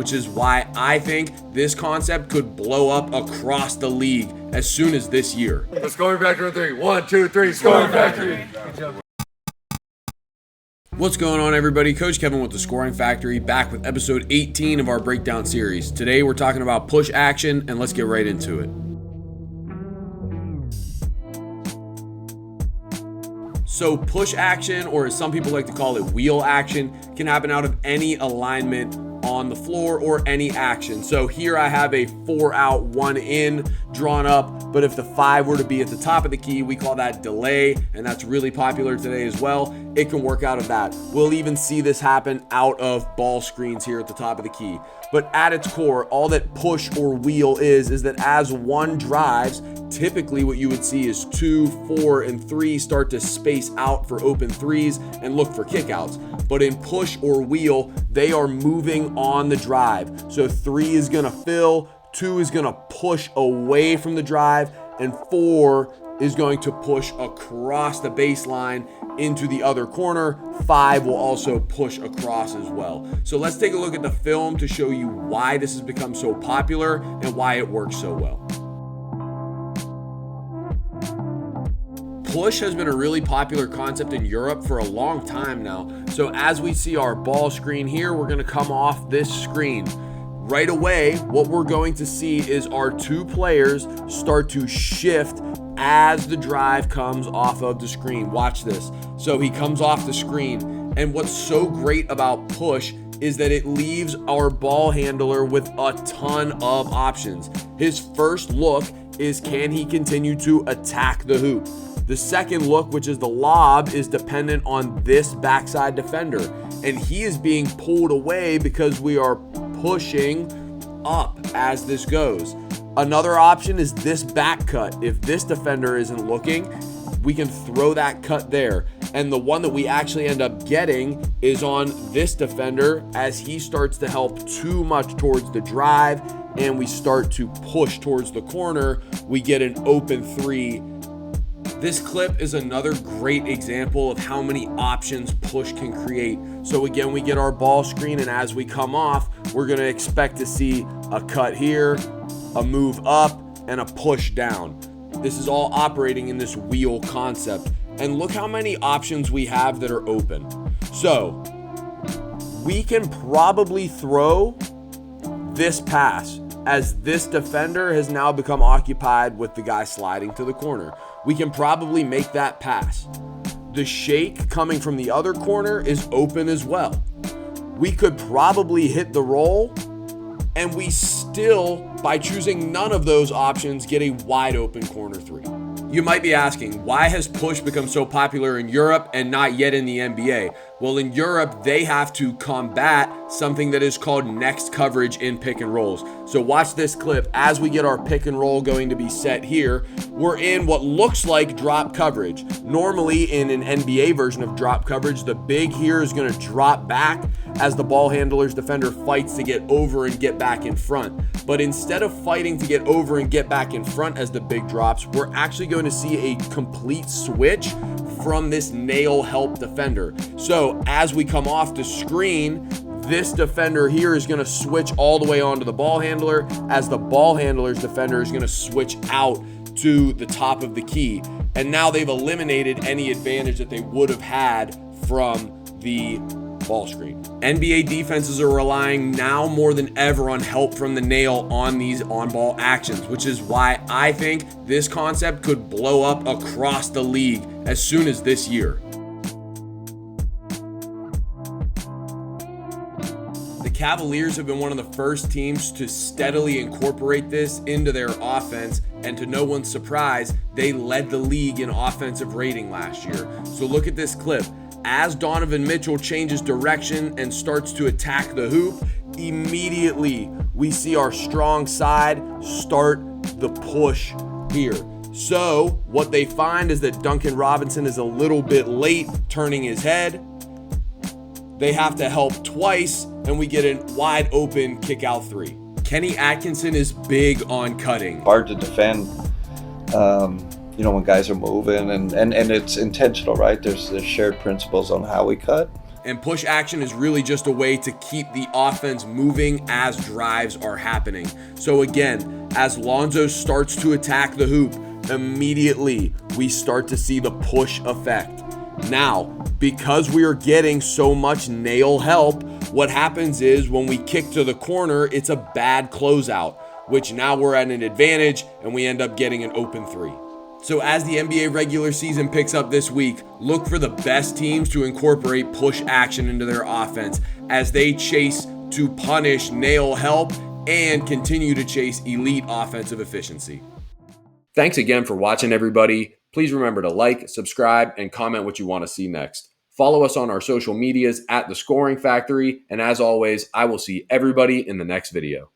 which is why I think this concept could blow up across the league as soon as this year. The scoring factory on 3. 1, 2, 3, scoring factory. What's going on, everybody? Coach Kevin with the Scoring Factory, back with episode 18 of our breakdown series. Today we're talking about push action, and let's get right into it. So push action, or as some people like to call it, wheel action, can happen out of any alignment on the floor or any action. So here I have a 4 out, 1 in drawn up, but if the 5 were to be at the top of the key, we call that delay, and that's really popular today as well. It can work out of that. We'll even see this happen out of ball screens here at the top of the key. But at its core, all that push or wheel is that as one drives, typically what you would see is 2, 4, and 3 start to space out for open threes and look for kickouts. But in push or wheel, they are moving on the drive. So 3 is gonna fill, 2 is gonna push away from the drive, and 4 is going to push across the baseline into the other corner. 5 will also push across as well. So let's take a look at the film to show you why this has become so popular and why it works so well. Push has been a really popular concept in Europe for a long time now. So as we see our ball screen here, we're gonna come off this screen. Right away, what we're going to see is our 2 players start to shift as the drive comes off of the screen. Watch this. So he comes off the screen, and what's so great about push is that it leaves our ball handler with a ton of options. His first look is, can he continue to attack the hoop? The second look, which is the lob, is dependent on this backside defender, and he is being pulled away because we are pushing up as this goes. Another option is this back cut. If this defender isn't looking, we can throw that cut there. And the one that we actually end up getting is on this defender as he starts to help too much towards the drive and we start to push towards the corner. We get an open 3. This clip is another great example of how many options push can create. So again, we get our ball screen, and as we come off, we're gonna expect to see a cut here, a move up, and a push down. This is all operating in this wheel concept. And look how many options we have that are open. So we can probably throw this pass as this defender has now become occupied with the guy sliding to the corner. We can probably make that pass. The shake coming from the other corner is open as well. We could probably hit the roll, and we still, by choosing none of those options, get a wide open corner 3. You might be asking, why has push become so popular in Europe and not yet in the NBA? Well, in Europe, they have to combat something that is called next coverage in pick and rolls. So watch this clip. As we get our pick and roll going to be set here, we're in what looks like drop coverage. Normally in an NBA version of drop coverage, the big here is gonna drop back as the ball handler's defender fights to get over and get back in front. But instead of fighting to get over and get back in front as the big drops, we're actually going to see a complete switch from this nail help defender. So as we come off the screen, this defender here is going to switch all the way onto the ball handler as the ball handler's defender is going to switch out to the top of the key. And now they've eliminated any advantage that they would have had from the ball screen. NBA defenses are relying now more than ever on help from the nail on these on-ball actions, which is why I think this concept could blow up across the league as soon as this year. The Cavaliers have been one of the first teams to steadily incorporate this into their offense, and to no one's surprise, they led the league in offensive rating last year. So look at this clip. As Donovan Mitchell changes direction and starts to attack the hoop, immediately we see our strong side start the push here. So what they find is that Duncan Robinson is a little bit late turning his head. They have to help twice, and we get a wide open kick out 3. Kenny Atkinson is big on cutting. Hard to defend. When guys are moving and it's intentional, right? There's shared principles on how we cut. And push action is really just a way to keep the offense moving as drives are happening. So again, as Lonzo starts to attack the hoop, immediately we start to see the push effect. Now, because we are getting so much nail help, what happens is when we kick to the corner, it's a bad closeout, which now we're at an advantage and we end up getting an open three. So as the NBA regular season picks up this week, look for the best teams to incorporate push action into their offense as they chase to punish nail help and continue to chase elite offensive efficiency. Thanks again for watching, everybody. Please remember to like, subscribe, and comment what you want to see next. Follow us on our social medias at The Scoring Factory, and as always, I will see everybody in the next video.